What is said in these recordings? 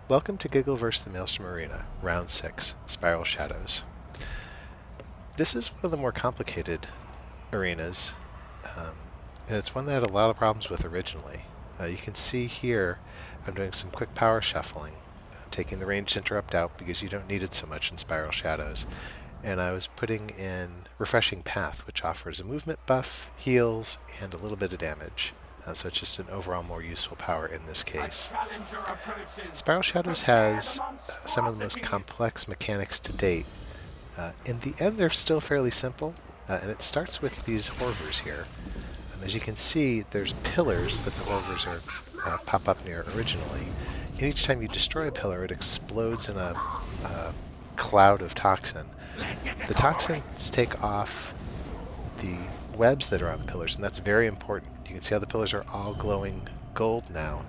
Welcome to Giggle vs. the Maelstrom Arena, Round 6, Spiral Shadows. This is one of the more complicated arenas, and it's one that I had a lot of problems with originally. You can see here I'm doing some quick power shuffling. I'm taking the ranged interrupt out because you don't need it so much in Spiral Shadows. And I was putting in Refreshing Path, which offers a movement buff, heals, and a little bit of damage. So it's just an overall more useful power in this case. Spiral Shadows has some of the most complex mechanics to date. In the end, they're still fairly simple, and it starts with these Horvers here. As you can see, there's pillars that the Horvers are pop up near originally. And each time you destroy a pillar, it explodes in a cloud of toxin. The toxins take off the webs that are on the pillars, and that's very important. You can see how the pillars are all glowing gold now,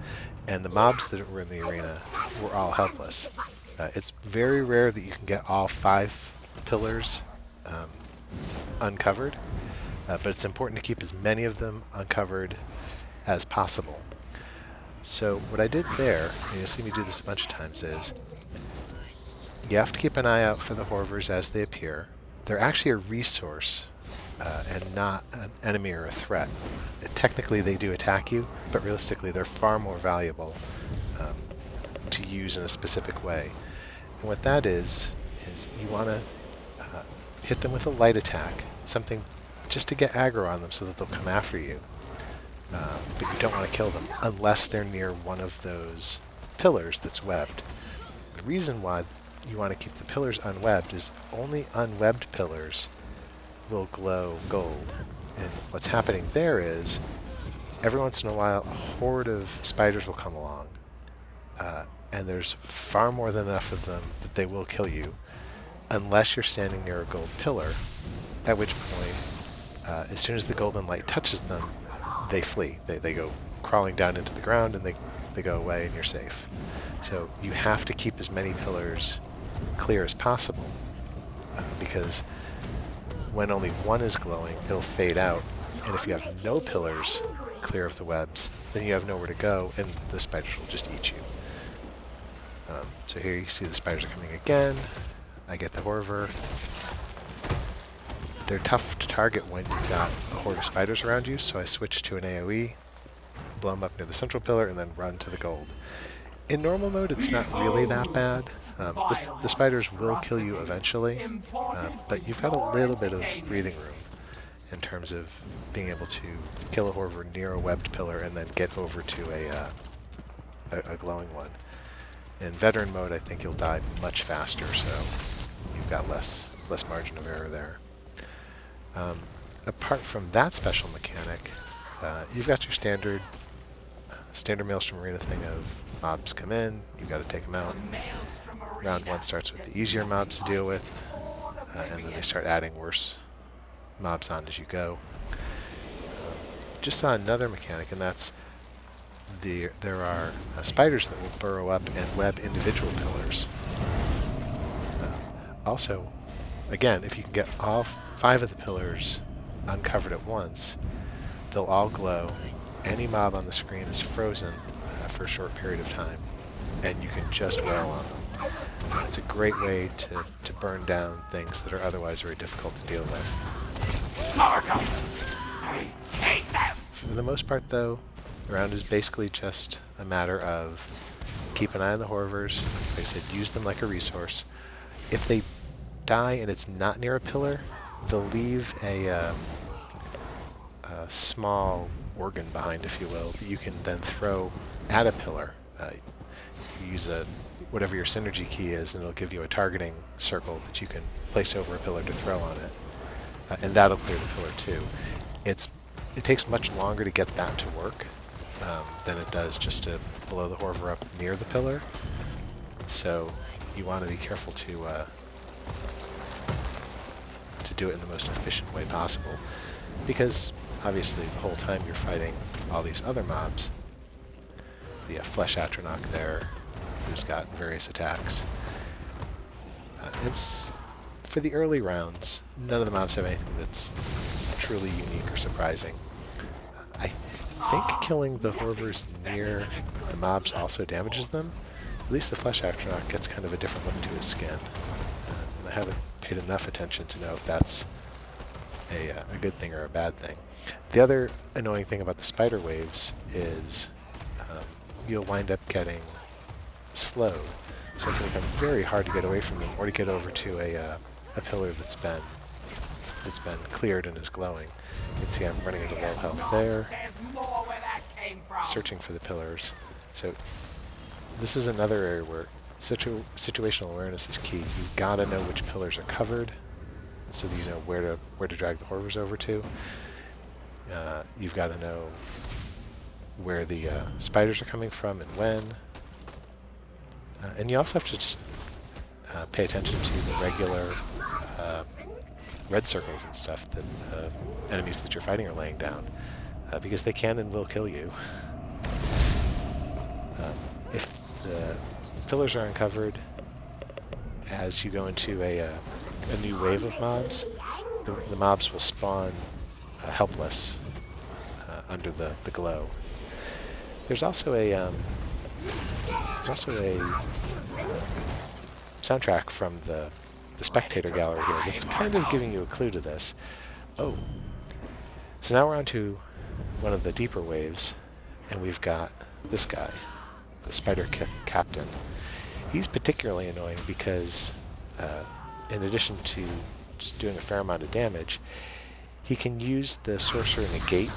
and the mobs that were in the arena were all helpless. It's very rare that you can get all 5 pillars uncovered, but it's important to keep as many of them uncovered as possible. So what I did there, and you'll see me do this a bunch of times, is you have to keep an eye out for the Horvers as they appear. They're actually a resource and not an enemy or a threat. Technically they do attack you, but realistically they're far more valuable to use in a specific way. And what that is you want to hit them with a light attack, something just to get aggro on them so that they'll come after you. But you don't want to kill them unless they're near one of those pillars that's webbed. The reason why you want to keep the pillars unwebbed is only unwebbed pillars will glow gold. And what's happening there is, every once in a while, a horde of spiders will come along, and there's far more than enough of them that they will kill you, unless you're standing near a gold pillar, at which point, as soon as the golden light touches them, they flee. They go crawling down into the ground, and they go away, and you're safe. So you have to keep as many pillars clear as possible, because when only one is glowing, it'll fade out, and if you have no pillars clear of the webs, then you have nowhere to go, and the spiders will just eat you. So here you see the spiders are coming again. I get the Horver. They're tough to target when you've got a horde of spiders around you, so I switch to an AoE, blow them up near the central pillar, and then run to the gold. In normal mode, it's not really that bad. The spiders will kill you eventually, but you've got a little bit of breathing room in terms of being able to kill a Horver near a webbed pillar and then get over to a glowing one. In veteran mode, I think you'll die much faster, so you've got less margin of error there. Apart from that special mechanic, you've got your standard Maelstrom Arena thing of mobs come in, you've got to take them out. Round 1 starts with the easier mobs to deal with, and then they start adding worse mobs on as you go. Just saw another mechanic, and that's there are spiders that will burrow up and web individual pillars. Also, again, if you can get all 5 of the pillars uncovered at once, they'll all glow. Any mob on the screen is frozen for a short period of time, and you can just wail on them. It's a great way to burn down things that are otherwise very difficult to deal with. I hate them! For the most part, though, the round is basically just a matter of keep an eye on the Horvers. Like I said, use them like a resource. If they die and it's not near a pillar, they'll leave a small organ behind, if you will, that you can then throw at a pillar. You use whatever your synergy key is, and it'll give you a targeting circle that you can place over a pillar to throw on it, and that'll clear the pillar too. It takes much longer to get that to work than it does just to blow the Horver up near the pillar. So you want to be careful to do it in the most efficient way possible, because obviously the whole time you're fighting all these other mobs. The Flesh Atronach there, who's got various attacks. For the early rounds, none of the mobs have anything that's truly unique or surprising. I think killing the Horvers near the mobs also damages them, at least the Flesh Astronaut gets kind of a different look to his skin. And I haven't paid enough attention to know if that's a good thing or a bad thing. The other annoying thing about the spider waves is you'll wind up getting slowed. So it can become very hard to get away from them or to get over to a pillar that's been cleared and is glowing. You can see I'm running into low health there, searching for the pillars. So this is another area where situational awareness is key. You've got to know which pillars are covered so that you know where to drag the horvers over to. You've got to know where the spiders are coming from and when. And you also have to just pay attention to the regular red circles and stuff that the enemies that you're fighting are laying down, because they can and will kill you. If the pillars are uncovered as you go into a new wave of mobs, the mobs will spawn helpless under the glow. There's also a soundtrack from the spectator gallery here that's kind of giving you a clue to this. Oh, so now we're on to one of the deeper waves, and we've got this guy, the spider captain. He's particularly annoying because in addition to just doing a fair amount of damage, he can use the Sorcerer Negate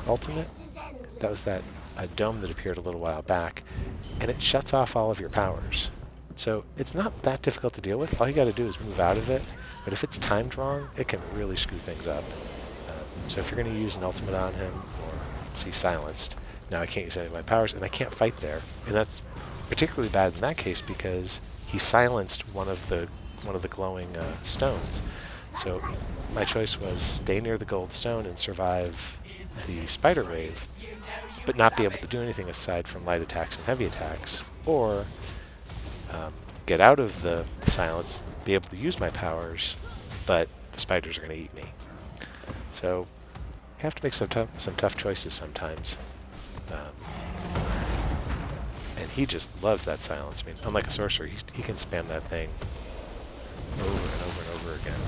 ultimate. That was that dome that appeared a little while back, and it shuts off all of your powers. So it's not that difficult to deal with. All you got to do is move out of it, but if it's timed wrong, it can really screw things up. So if you're going to use an ultimate on him, or see silenced, now I can't use any of my powers, and I can't fight there. And that's particularly bad in that case because he silenced one of the glowing stones. So my choice was stay near the gold stone and survive the spider wave, but not be able to do anything aside from light attacks and heavy attacks, or get out of the silence, be able to use my powers, but the spiders are going to eat me. So you have to make some tough choices sometimes. And he just loves that silence. I mean, unlike a sorcerer, he can spam that thing over and over and over again.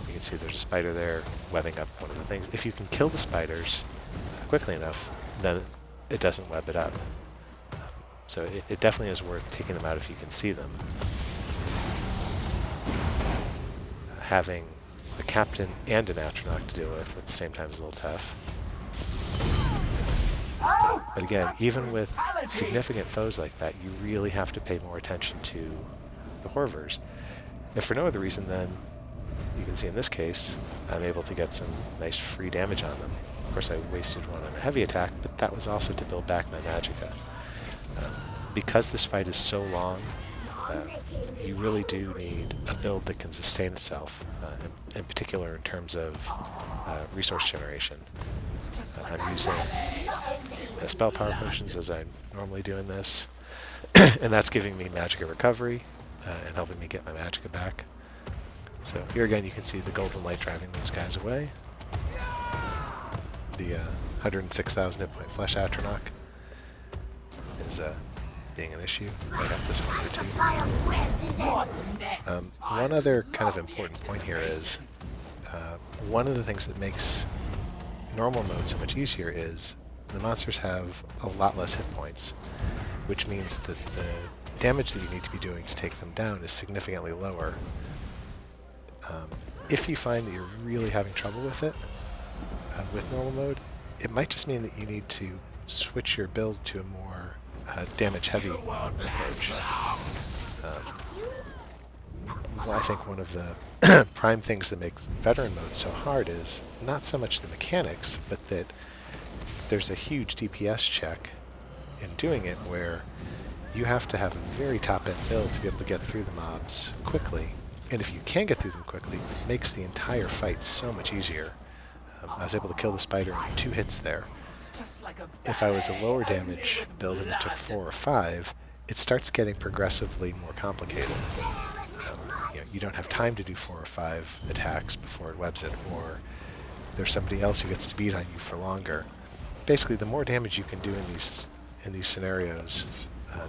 You can see there's a spider there webbing up one of the things. If you can kill the spiders quickly enough, then it doesn't web it up. So it definitely is worth taking them out if you can see them. Having the captain and an astronaut to deal with at the same time is a little tough. But again, even with significant foes like that, you really have to pay more attention to the horvers. If for no other reason, then you can see in this case, I'm able to get some nice free damage on them. Of course, I wasted one on a heavy attack, but that was also to build back my magicka. Because this fight is so long, you really do need a build that can sustain itself, in particular in terms of resource generation. I'm using spell power potions as I normally do in this, and that's giving me magicka recovery and helping me get my magicka back. So here again you can see the golden light driving those guys away. The 106,000 hit point Flesh Atronach is being an issue. I got this one here too. One other kind of important point here is one of the things that makes normal mode so much easier is the monsters have a lot less hit points, which means that the damage that you need to be doing to take them down is significantly lower. If you find that you're really having trouble with it, with normal mode, it might just mean that you need to switch your build to a more damage-heavy approach. Well, I think one of the prime things that makes veteran mode so hard is not so much the mechanics, but that there's a huge DPS check in doing it where you have to have a very top-end build to be able to get through the mobs quickly. And if you can get through them quickly, it makes the entire fight so much easier. I was able to kill the spider in 2 hits there. If I was a lower damage build and it took 4 or 5, it starts getting progressively more complicated. You don't have time to do 4 or 5 attacks before it webs it, or there's somebody else who gets to beat on you for longer. Basically, the more damage you can do in in these scenarios,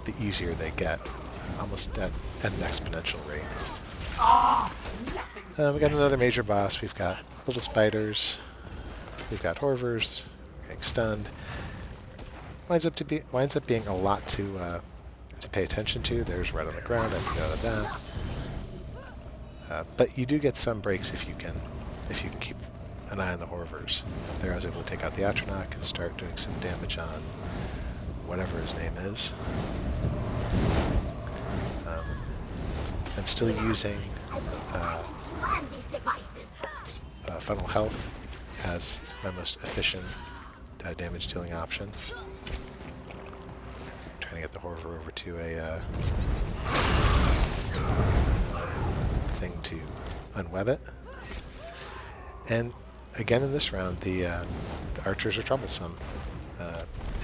the easier they get, almost at an exponential rate. We got another major boss. We've got little spiders. We've got Horvers getting stunned. Winds up being a lot to pay attention to. There's red on the ground. I have to get out of that. But you do get some breaks if you can keep an eye on the Horvers. There, I was able to take out the Atronach and start doing some damage on whatever his name is. I'm still using funnel health as my most efficient damage dealing option. Trying to get the Horver over to a thing to unweb it. And again in this round, the archers are troublesome.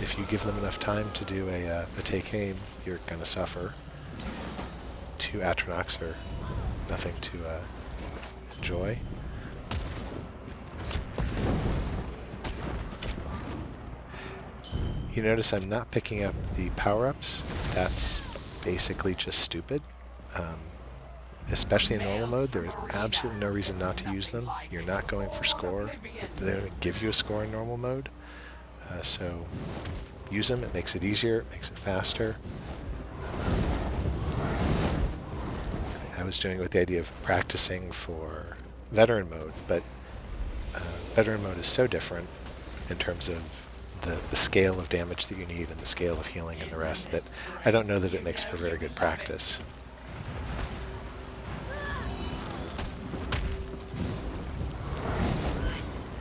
If you give them enough time to do a take aim, you're going to suffer. 2 Atronachs are nothing to enjoy. You notice I'm not picking up the power-ups. That's basically just stupid. Especially in normal mode, there is absolutely no reason not to use them. You're not going for score. They don't give you a score in normal mode. So use them. It makes it easier. It makes it faster. I was doing it with the idea of practicing for veteran mode, but veteran mode is so different in terms of the scale of damage that you need and the scale of healing and the rest that I don't know that it makes for very good practice.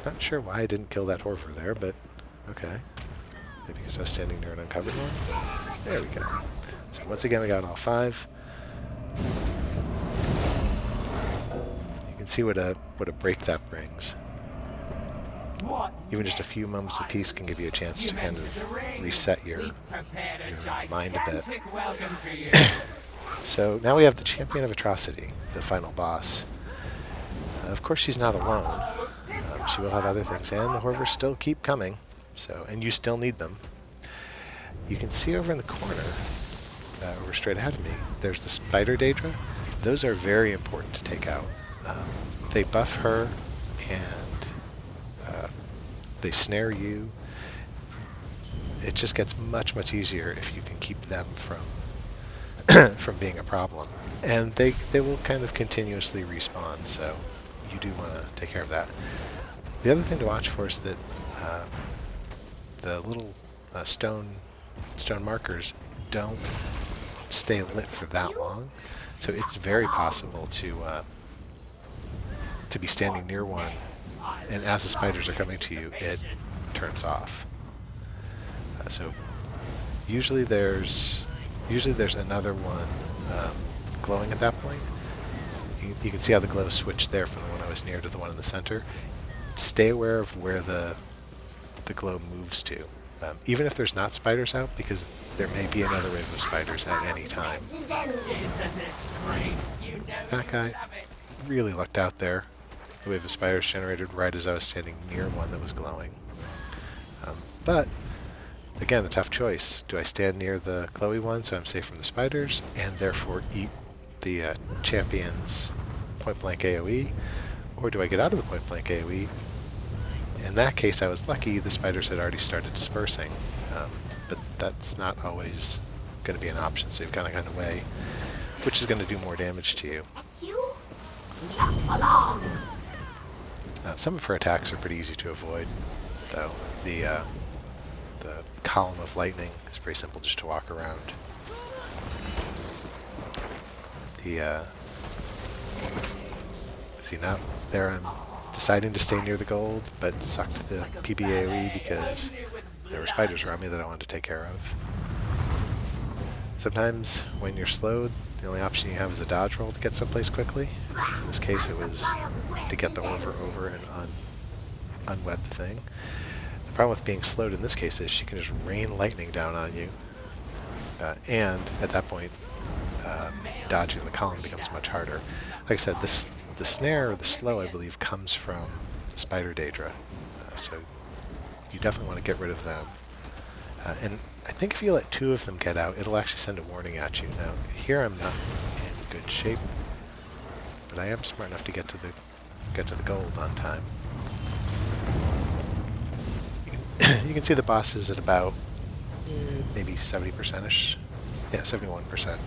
Not sure why I didn't kill that Horver there, but okay. Maybe because I was standing near an uncovered one? There we go. So once again we got all 5. You can see what a break that brings. Even just a few moments of peace can give you a chance to kind of reset your mind a bit. So now we have the Champion of Atrocity, the final boss. Of course she's not alone. She will have other things, and the Horvers still keep coming, and you still need them. You can see over in the corner, over straight ahead of me, there's the Spider Daedra. Those are very important to take out. They buff her, and they snare you. It just gets much, much easier if you can keep them from from being a problem. And they will kind of continuously respawn, so you do want to take care of that. The other thing to watch for is that the little stone markers don't stay lit for that long, so it's very possible to be standing near one, and as the spiders are coming to you, it turns off. So usually there's another one glowing at that point. You can see how the glow switched there from the one I was near to the one in the center. Stay aware of where the glow moves to, even if there's not spiders out, because there may be another wave of spiders at any time. That guy really lucked out there. The wave of spiders generated right as I was standing near one that was glowing. But again, a tough choice. Do I stand near the glowy one so I'm safe from the spiders and therefore eat the champion's point-blank AoE? Or do I get out of the point-blank AoE? In that case, I was lucky. The spiders had already started dispersing. But that's not always going to be an option, so you've got to kind of weigh which is going to do more damage to you. Some of her attacks are pretty easy to avoid, though. The column of lightning is pretty simple just to walk around. See, now there I'm deciding to stay near the gold, but sucked the PBAOE because there were spiders around me that I wanted to take care of. Sometimes when you're slowed, the only option you have is a dodge roll to get someplace quickly. In this case, it was to get the Horver over and unweb the thing. The problem with being slowed in this case is she can just rain lightning down on you, and at that point, dodging the column becomes much harder. Like I said, the snare or the slow, I believe, comes from the Spider Daedra, so you definitely want to get rid of them. And I I think if you let 2 of them get out, it'll actually send a warning at you. Now, here I'm not in good shape, but I am smart enough to get to the gold on time. You can see the boss is at about maybe 70%ish. Yeah, 71%.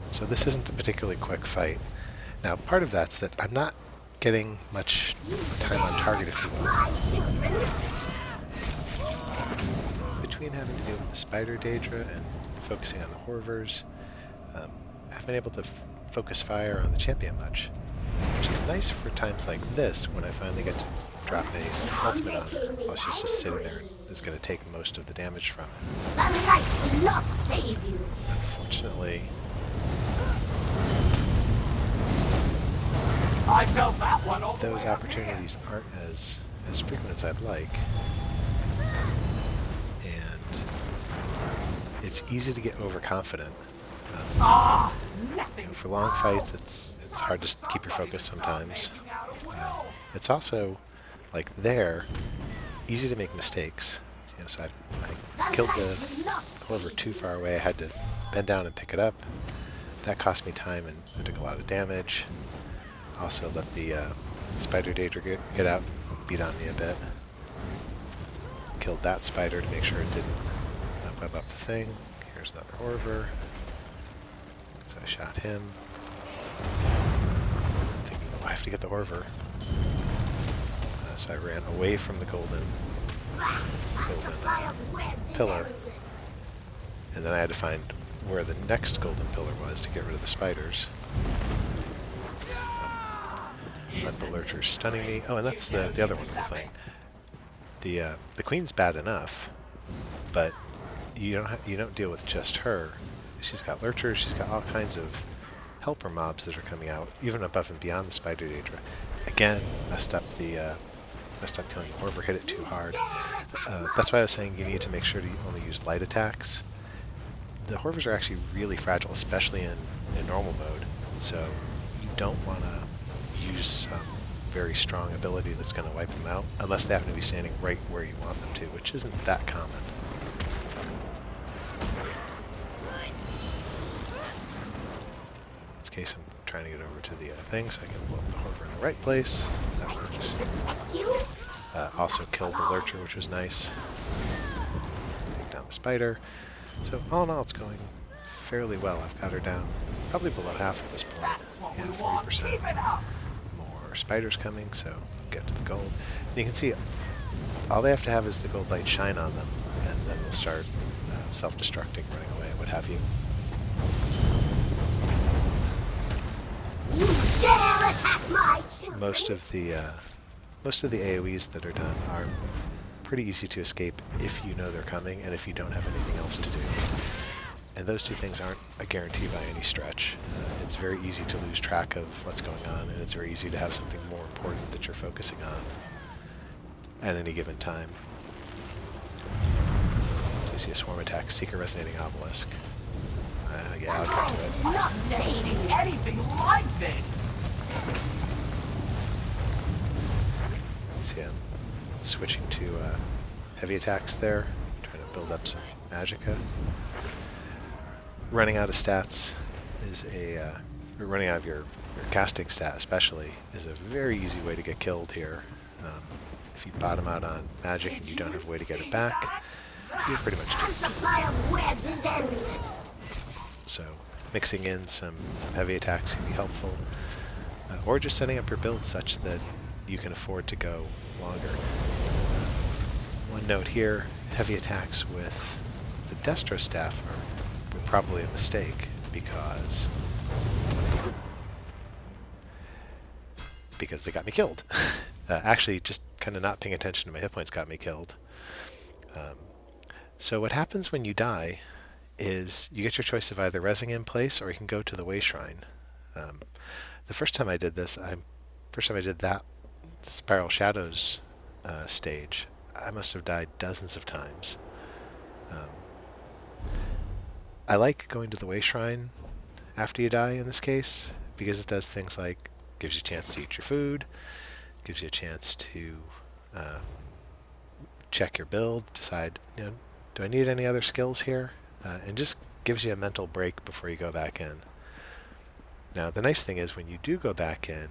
So this isn't a particularly quick fight. Now, part of that's that I'm not getting much time on target, if you will. Between having to deal with the spider Daedra and focusing on the Horvers, I've been able to focus fire on the champion much, which is nice for times like this when I finally get to drop a ultimate on her while she's just sitting there and is going to take most of the damage from it. The light will not save you. Unfortunately, I felt that one all the those way up opportunities aren't as frequent as I'd like, and it's easy to get overconfident. For long fights, it's hard to keep your focus sometimes. It's also, like there, easy to make mistakes. You know, so I killed the Horver too far away. I had to bend down and pick it up. That cost me time and I took a lot of damage. Also let the spider Daedra get out, beat on me a bit. Killed that spider to make sure it didn't web up the thing. Here's another Horver. So I shot him. Thinking, oh, I have to get the Horver. So I ran away from the golden pillar. And then I had to find where the next golden pillar was to get rid of the spiders. Let the lurchers stunning me. Oh, and that's the other wonderful thing. The queen's bad enough, but you don't deal with just her. She's got lurchers. She's got all kinds of helper mobs that are coming out, even above and beyond the spider Daedra. Again, messed up killing the Horver. Hit it too hard. That's why I was saying you need to make sure to only use light attacks. The Horvers are actually really fragile, especially in normal mode. So you don't want to use some very strong ability that's going to wipe them out, unless they happen to be standing right where you want them to, which isn't that common. In this case, I'm trying to get over to the thing so I can blow up the Horver in the right place. That works. Also killed the Lurcher, which was nice. Take down the spider. So all in all, it's going fairly well. I've got her down probably below half at this point. Yeah, 40%. More spiders coming, so get to the gold. And you can see all they have to have is the gold light shine on them, and then they'll start self-destructing, running away, what have you. You dare attack my children! Most of the AoEs that are done are pretty easy to escape if you know they're coming and if you don't have anything else to do. And those two things aren't a guarantee by any stretch. It's very easy to lose track of what's going on, and it's very easy to have something more important that you're focusing on at any given time. So you see a swarm attack, seek a resonating obelisk. Yeah, I'll get to it. Not saying anything like this! You see I'm switching to heavy attacks there, trying to build up some magicka. Running out of stats is running out of your casting stat especially is a very easy way to get killed here. If you bottom out on magic and you don't have a way to get it back, you're pretty much done. The supply of webs is endless! So mixing in some heavy attacks can be helpful, or just setting up your build such that you can afford to go longer. One note here, heavy attacks with the Destro staff were probably a mistake because they got me killed. Actually, just kind of not paying attention to my hit points got me killed. So what happens when you die is you get your choice of either resing in place or you can go to the Way Shrine. The first time I did this, that Spiral Shadows stage, I must have died dozens of times. I like going to the Way Shrine after you die in this case, because it does things like gives you a chance to eat your food, gives you a chance to check your build, decide, do do I need any other skills here? And just gives you a mental break before you go back in. Now, the nice thing is when you do go back in,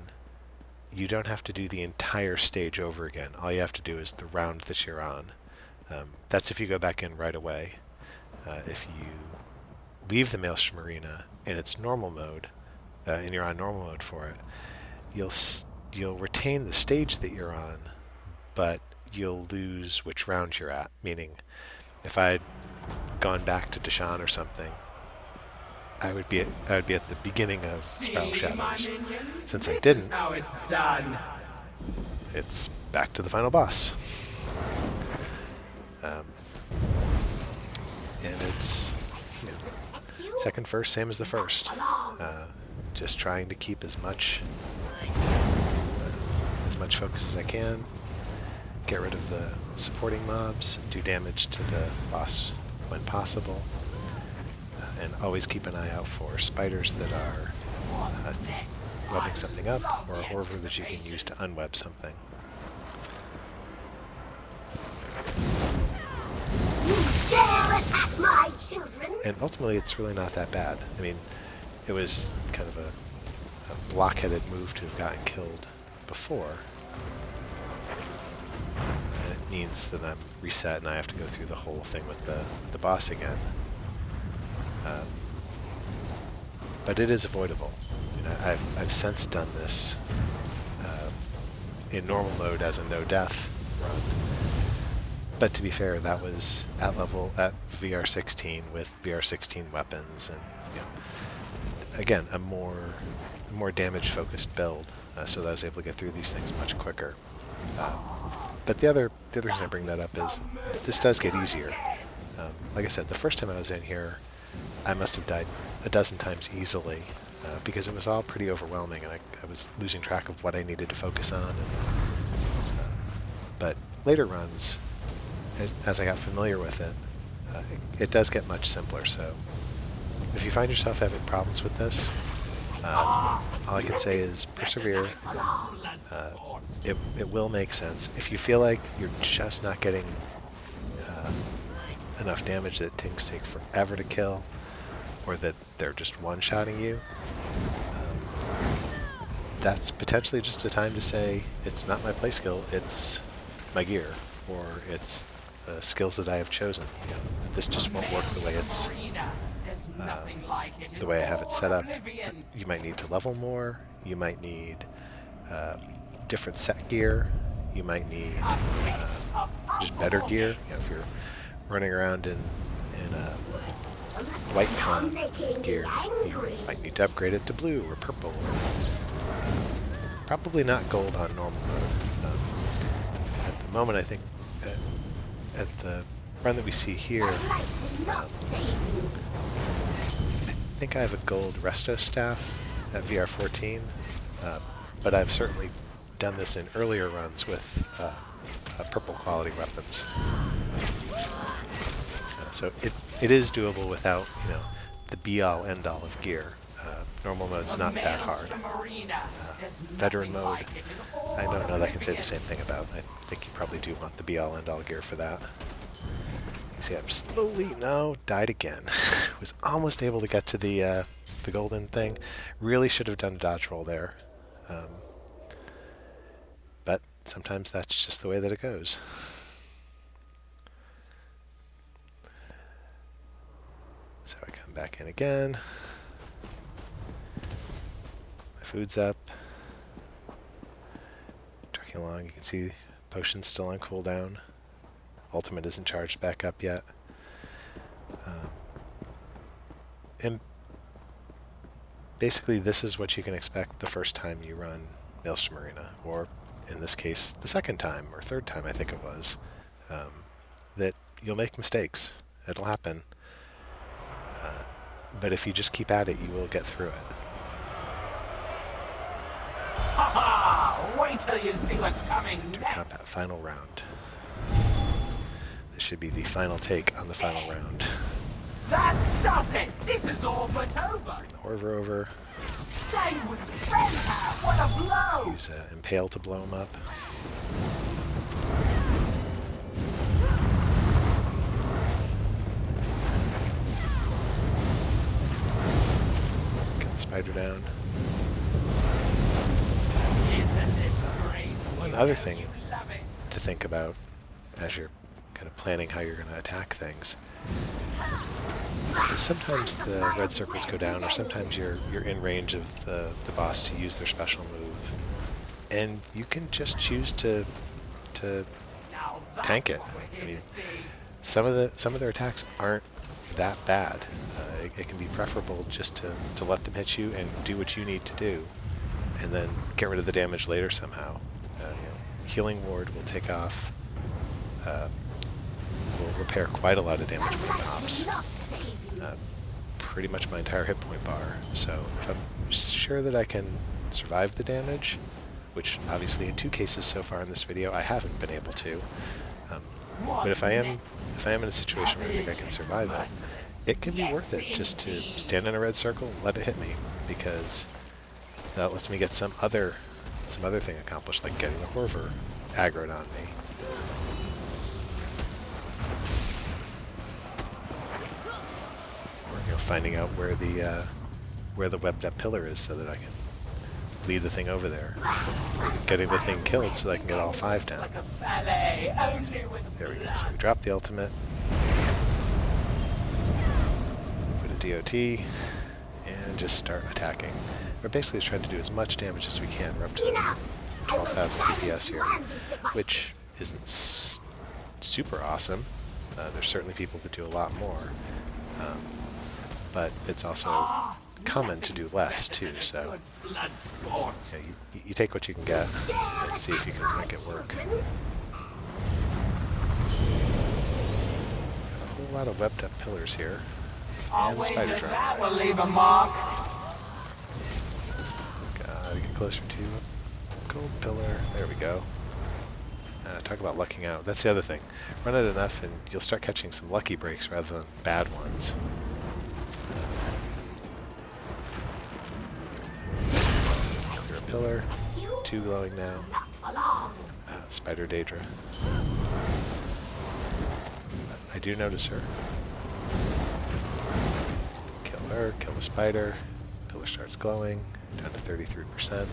you don't have to do the entire stage over again. All you have to do is the round that you're on. That's if you go back in right away. If you leave the Maelstrom Arena in its normal mode, and you're on normal mode for it, you'll retain the stage that you're on, but you'll lose which round you're at. Meaning, if I'd gone back to Deshaun or something, I would be at the beginning of Spiral Shadows. Since I didn't, How it's done. it's back to the final boss. And it's second, first, same as the first. Just trying to keep as much focus as I can. Get rid of the supporting mobs. Do damage to the boss when possible. And always keep an eye out for spiders that are webbing something up, or a Horver that you can use to unweb something. You dare attack my children! And ultimately, it's really not that bad. I mean, it was kind of a blockheaded move to have gotten killed before. And it means that I'm reset and I have to go through the whole thing with the boss again. But it is avoidable. You know, I've since done this in normal mode as a no-death run. But to be fair, that was at VR16 with VR16 weapons, and again a more damage-focused build, so that I was able to get through these things much quicker. But the other reason I bring that up is this does get easier. Like I said, the first time I was in here, I must have died a dozen times easily because it was all pretty overwhelming, and I was losing track of what I needed to focus on. But later runs, as I got familiar with it, it does get much simpler. So if you find yourself having problems with this, all I can say is persevere. It will make sense. If you feel like you're just not getting enough damage, that things take forever to kill, or that they're just one-shotting you, that's potentially just a time to say, it's not my play skill, it's my gear, or it's the skills that I have chosen. That this just won't work the way I have it set up. You might need to level more. You might need different set gear. You might need just better gear. If you're running around in white con gear, you might need to upgrade it to blue or purple. Probably not gold on normal mode. At the moment, I think at the run that we see here, I think I have a gold resto staff at VR14, but I've certainly done this in earlier runs with purple quality weapons. So it is doable without the be-all end-all of gear. Normal mode's not that hard. Veteran mode, I don't know that I can say the same thing about. I think you probably do want the be-all end-all gear for that. You see, I'm slowly died again. Was almost able to get to the golden thing. Really should have done a dodge roll there. But sometimes that's just the way that it goes. So I come back in again. My food's up. Trucking along, you can see potion's still on cooldown. Ultimate isn't charged back up yet. And basically this is what you can expect the first time you run Maelstrom Arena, or in this case the second time or third time I think it was, that you'll make mistakes. It'll happen. But if you just keep at it, you will get through it. Ha ha! Wait till you see what's coming next! Combat final round. This should be the final take on the final round. That does it! This is all but over! Horver over. Sanguine's friend hat! What a blow! Use Impale to blow him up. spider down. Isn't this great? One other thing to think about as you're kind of planning how you're going to attack things is sometimes the red circles go down, or sometimes you're in range of the boss to use their special move, and you can just choose to Now tank it. that's what we're I here mean, to see. some of their attacks aren't that bad. It can be preferable just to let them hit you and do what you need to do, and then get rid of the damage later somehow. Healing ward will take off. Will repair quite a lot of damage when it pops. Pretty much my entire hit point bar. So if I'm sure that I can survive the damage, which obviously in 2 cases so far in this video I haven't been able to, but if I am in a situation where I think I can survive it, it can be worth it just to stand in a red circle and let it hit me, because that lets me get some other thing accomplished, like getting the Horver aggroed on me. Or finding out where the webbed up pillar is so that I can lead the thing over there. Getting the thing killed so that I can get all 5 down. Like a ballet, only with There we go. So we drop the ultimate. Put a DOT and just start attacking. We're basically trying to do as much damage as we can. We're up to 12,000 DPS here, which isn't super awesome. There's certainly people that do a lot more, but it's also common to do less too. So blood sport. you take what you can get and see if you can make it work. Got a whole lot of webbed up pillars here, I'll and the wager spiders that are will leave a mark. Gotta get closer to a gold pillar. There we go. Talk about lucking out. That's the other thing. Run it enough and you'll start catching some lucky breaks rather than bad ones. Clear a pillar. 2 glowing now. Spider Daedra. I do notice her. Kill her, kill the spider. Pillar starts glowing, down to 33%.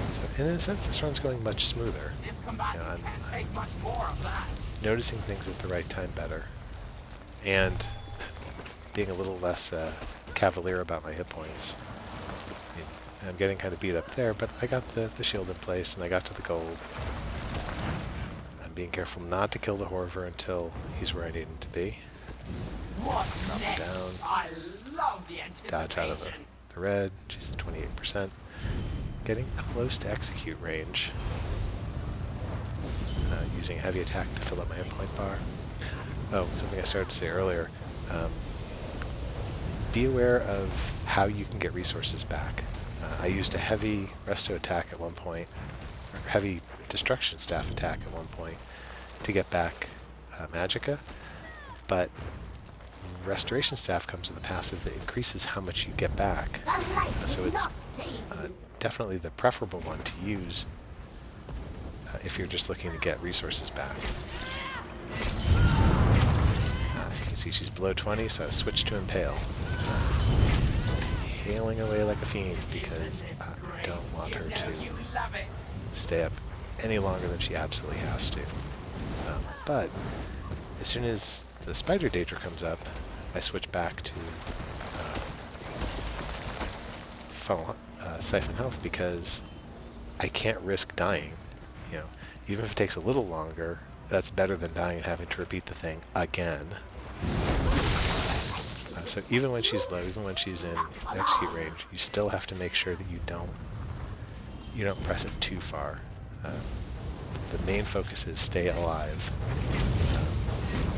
So in a sense, this run's going much smoother. This combatant I'm can't take much more of that. noticing things at the right time better, and being a little less cavalier about my hit points. I'm getting kind of beat up there, but I got the shield in place, and I got to the gold. I'm being careful not to kill the Horver until he's where I need him to be. What Drop next? it down. I love the anticipation. Dodge out of the red. She's at 28%. Getting close to execute range. Using a heavy attack to fill up my hit point bar. Oh, something I started to say earlier. Be aware of how you can get resources back. I used a heavy resto attack at one point, or heavy destruction staff attack at one point, to get back Magicka, but restoration staff comes with a passive that increases how much you get back. So it's definitely the preferable one to use if you're just looking to get resources back. You can see she's below 20, so I've switched to Impale. Hailing away like a fiend because I don't want her to stay up any longer than she absolutely has to. But as soon as the Spider Daedra comes up, I switch back to Siphon Health because I can't risk dying. Even if it takes a little longer, that's better than dying and having to repeat the thing again. So even when she's low, even when she's in execute range, you still have to make sure that you don't press it too far. The main focus is stay alive,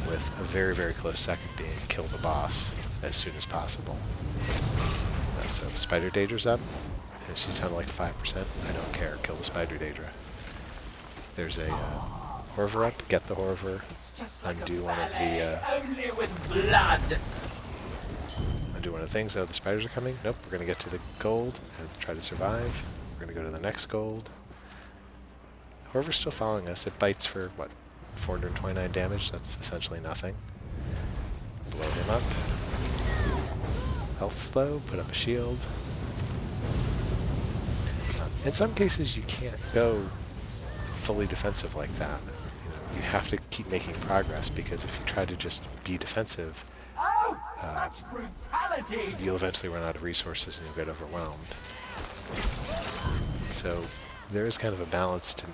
with a very, very close second being kill the boss as soon as possible. So Spider Daedra's up, and she's down to like 5%. I don't care. Kill the Spider Daedra. There's a Horver up. Get the Horver. Undo one of the. Only with blood. Undo one of the things. Oh, the spiders are coming. Nope. We're gonna get to the gold and try to survive. We're gonna go to the next gold. Horver's still following us. It bites for what? 429 damage. That's essentially nothing. Blow him up. health slow, put up a shield. In some cases, you can't go fully defensive like that. You have to keep making progress, because if you try to just be defensive, Oh, such brutality! you'll eventually run out of resources and you'll get overwhelmed. So there is kind of a balance to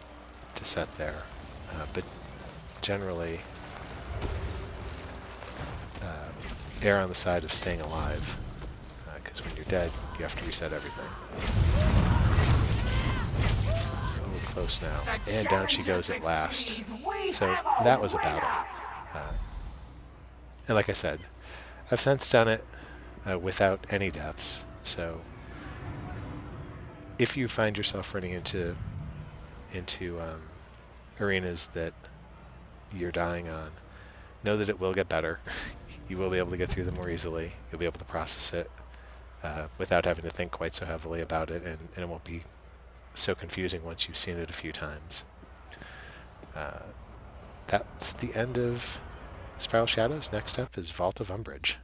set there, but generally err on the side of staying alive, because when you're dead, you have to reset everything. So we're close now, and down she goes at last. So that was a battle. And like I said, I've since done it without any deaths, so if you find yourself running into arenas that you're dying on, know that it will get better. You will be able to get through them more easily. You'll be able to process it without having to think quite so heavily about it, and it won't be so confusing once you've seen it a few times. That's the end of Spiral Shadows. Next up is Vault of Umbrage.